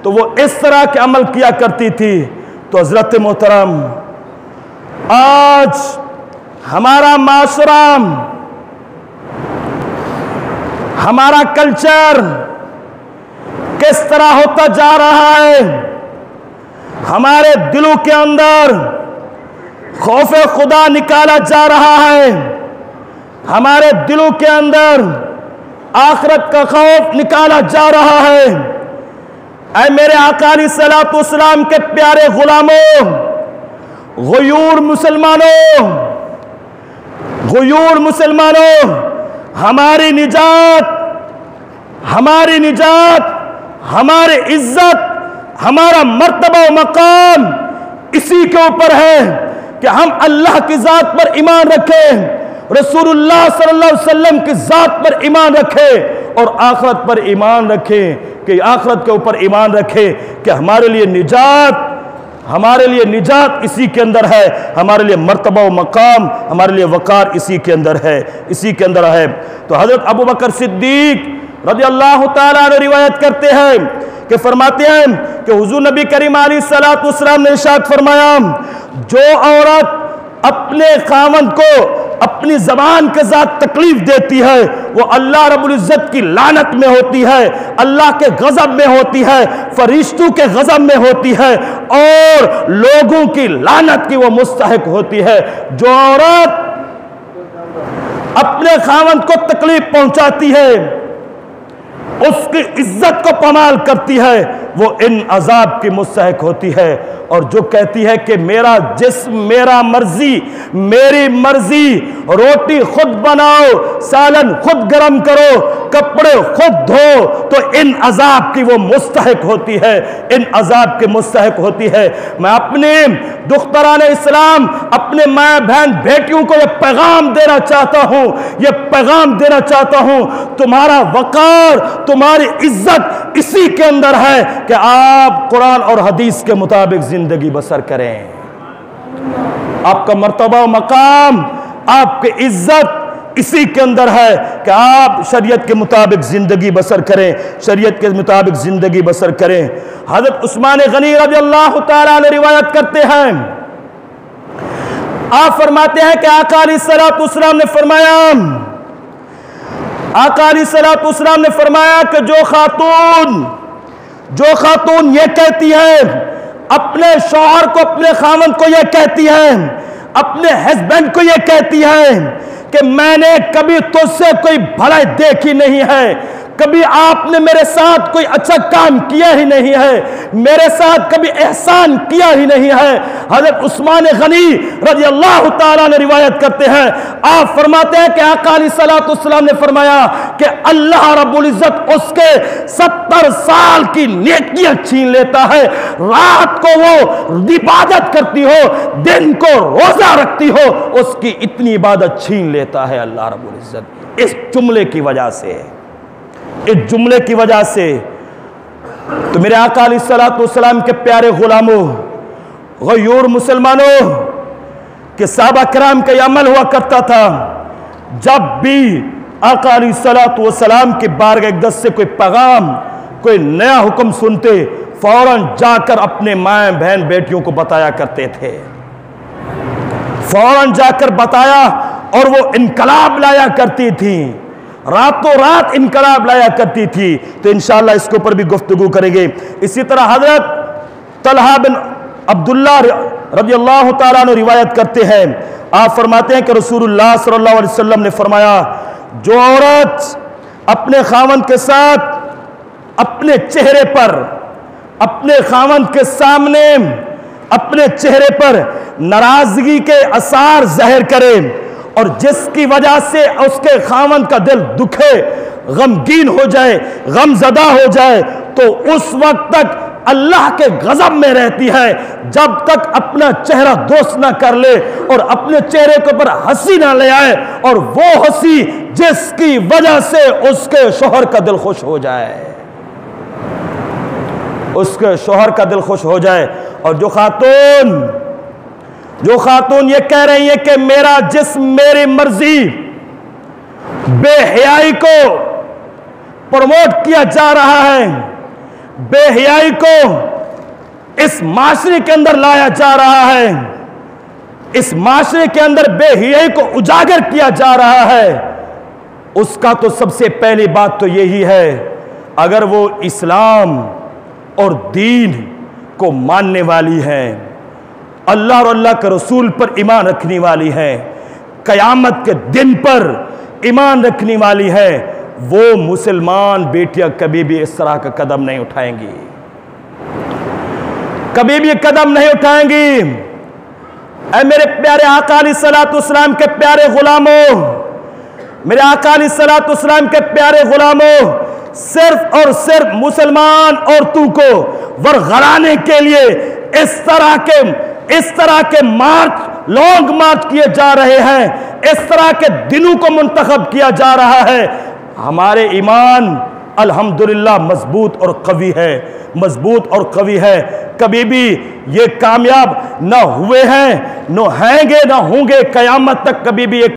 तो वो इस तरह के अमल किया करती थी। तो हजरत मोहतरम, आज हमारा माशरा, हमारा कल्चर किस तरह होता जा रहा है। हमारे दिलों के अंदर खौफ खुदा निकाला जा रहा है। हमारे दिलों के अंदर आखिरत का खौफ निकाला जा रहा है। ऐ मेरे आका अलैहिस्सलातु वस्सलाम के प्यारे गुलामों, गुयूर मुसलमानों, गुयूर मुसलमानों, हमारी निजात, हमारी निजात, हमारी इज्जत, हमारा मर्तबा व मकाम इसी के ऊपर है कि हम अल्लाह की जात पर ईमान रखें, रसूलुल्लाह सल्लल्लाहु अलैहि वसल्लम की जात पर ईमान रखें और आखिरत पर ईमान रखें, कि आखिरत के ऊपर ईमान रखें कि हमारे लिए निजात, हमारे लिए निजात इसी के अंदर है, हमारे लिए मर्तबा व मकाम, हमारे लिए वकार इसी के अंदर है, इसी के अंदर है। तो हजरत अबू बकर सिद्दीक रज़ी अल्लाह ताला अन्हु रिवायत करते हैं कि फरमाते हैं कि हुजूर नबी करीम अलैहिस्सलातु वस्सलाम ने इरशाद फरमाया, जो औरत अपने खावंद को अपनी जबान के साथ तकलीफ देती है वो अल्लाह रब्बुल इज्जत की लानत में होती है, अल्लाह के गजब में होती है, फरिश्तों के गजब में होती है और लोगों की लानत की वो मुस्तहिक होती है। जो औरत अपने खावंद को तकलीफ पहुंचाती है, उसकी इज्जत को पमाल करती है, वो इन अजाब की मुस्तहिक होती है। और जो कहती है कि मेरा जिस्म मेरा मर्जी, मेरी मर्जी, रोटी खुद बनाओ, सालन खुद गरम करो, कपड़े खुद धो, तो इन अजाब की वो मुस्तहिक होती है, इन अजाब की मुस्तहिक होती है। मैं अपने दुख्तरान इस्लाम, अपने माँ बहन बेटियों को ये पैगाम देना चाहता हूँ, ये पैगाम देना चाहता हूँ, तुम्हारा वकार, तुम्हारी इज्जत इसी के अंदर है कि आप कुरान और हदीस के मुताबिक जिंदगी बसर करें। आपका मर्तबा मकाम, आपकी इज्जत इसी के अंदर है कि आप शरीयत के मुताबिक जिंदगी बसर करें, शरीयत के मुताबिक जिंदगी बसर करें। हजरत उस्मान गनी रज़ी अल्लाह ताला अन्हु रिवायत करते हैं, आप फरमाते हैं कि आका अलैहिस्सलातु वस्सलाम ने फरमाया, आका अलैहिस्सलातु वस्सलाम ने फरमाया कि जो खातून ये कहती है, अपने शौहर को, अपने खामन को ये कहती है, अपने हस्बैंड को ये कहती है कि मैंने कभी तुझसे कोई भलाई देखी नहीं है, कभी आपने मेरे साथ कोई अच्छा काम किया ही नहीं है, मेरे साथ कभी एहसान किया ही नहीं है। हजरत उस्मान गनी रज़ी अल्लाह ताला ने रिवायत करते हैं, आप फरमाते हैं कि आका अलैहिस्सलातु वस्सलाम ने फरमाया कि अल्लाह रब्बुल इज्जत उसके 70 साल की नेकियां छीन लेता है। रात को वो इबादत करती हो, दिन को रोजा रखती हो, उसकी इतनी इबादत छीन लेता है अल्लाह रब्बुल इज्जत। इस जुमले की वजह से, इस जुमले की वजह से। तो मेरे आका अलैहिस्सलातु वस्सलाम के प्यारे गुलामों, गयूर मुसलमानों, के सहाबा किराम का यह अमल हुआ करता था, जब भी आका अलैहिस्सलातु वस्सलाम की बारगाह अक़दस से कोई पैगाम, कोई नया हुक्म सुनते, फौरन जाकर अपने माँ बहन बेटियों को बताया करते थे, फौरन जाकर बताया और वो इनकलाब लाया करती थी, रातों रात इनकलाब लाया करती थी। तो इंशाअल्लाह इसके ऊपर भी गुफ्तगू करेंगे। इसी तरह हजरत तलहा बिन अब्दुल्लाह रज़ी अल्लाह ताला अन्हु रिवायत करते हैं, आप फरमाते हैं कि रसूलुल्लाह सल्लल्लाहु अलैहि वसल्लम ने फरमाया, जो औरत अपने खावंद के साथ अपने चेहरे पर, अपने खावंद के सामने अपने चेहरे पर नाराजगी के आसार जाहिर करे और जिसकी वजह से उसके खावंद का दिल दुखे, गमगीन हो जाए, गमजदा हो जाए, तो उस वक्त तक अल्लाह के गजब में रहती है, जब तक अपना चेहरा दोस्त ना कर ले और अपने चेहरे के ऊपर हंसी ना ले आए, और वो हंसी जिसकी वजह से उसके शौहर का दिल खुश हो जाए, उसके शौहर का दिल खुश हो जाए। और जो खातून ये कह रही है कि मेरा जिस्म मेरी मर्जी, बेहयाई को प्रमोट किया जा रहा है, बेहयाई को इस माशरे के अंदर लाया जा रहा है, इस माशरे के अंदर बेहयाई को उजागर किया जा रहा है, उसका तो सबसे पहली बात तो यही है, अगर वो इस्लाम और दीन को मानने वाली है, अल्लाह और अल्लाह के रसूल पर ईमान रखने वाली है, कयामत के दिन पर ईमान रखने वाली है, वो मुसलमान बेटियां कभी भी इस तरह का कदम नहीं उठाएंगी, कभी भी कदम नहीं उठाएंगी। ऐ मेरे प्यारे आका अलैहिस्सलाम के प्यारे गुलामों, मेरे आका अलैहिस्सलाम के प्यारे गुलामों, सिर्फ और सिर्फ मुसलमान औरतों को वरगलाने के लिए इस तरह के मार्च, लॉन्ग मार्च किए जा रहे हैं, इस तरह के दिनों को मुंतखब किया जा रहा है। हमारे ईमान अल्हम्दुलिल्लाह मजबूत और कवी है, मजबूत और कवी है, कभी भी ये कामयाब ना हुए हैं, न हैंगे, ना होंगे, कयामत तक कभी भी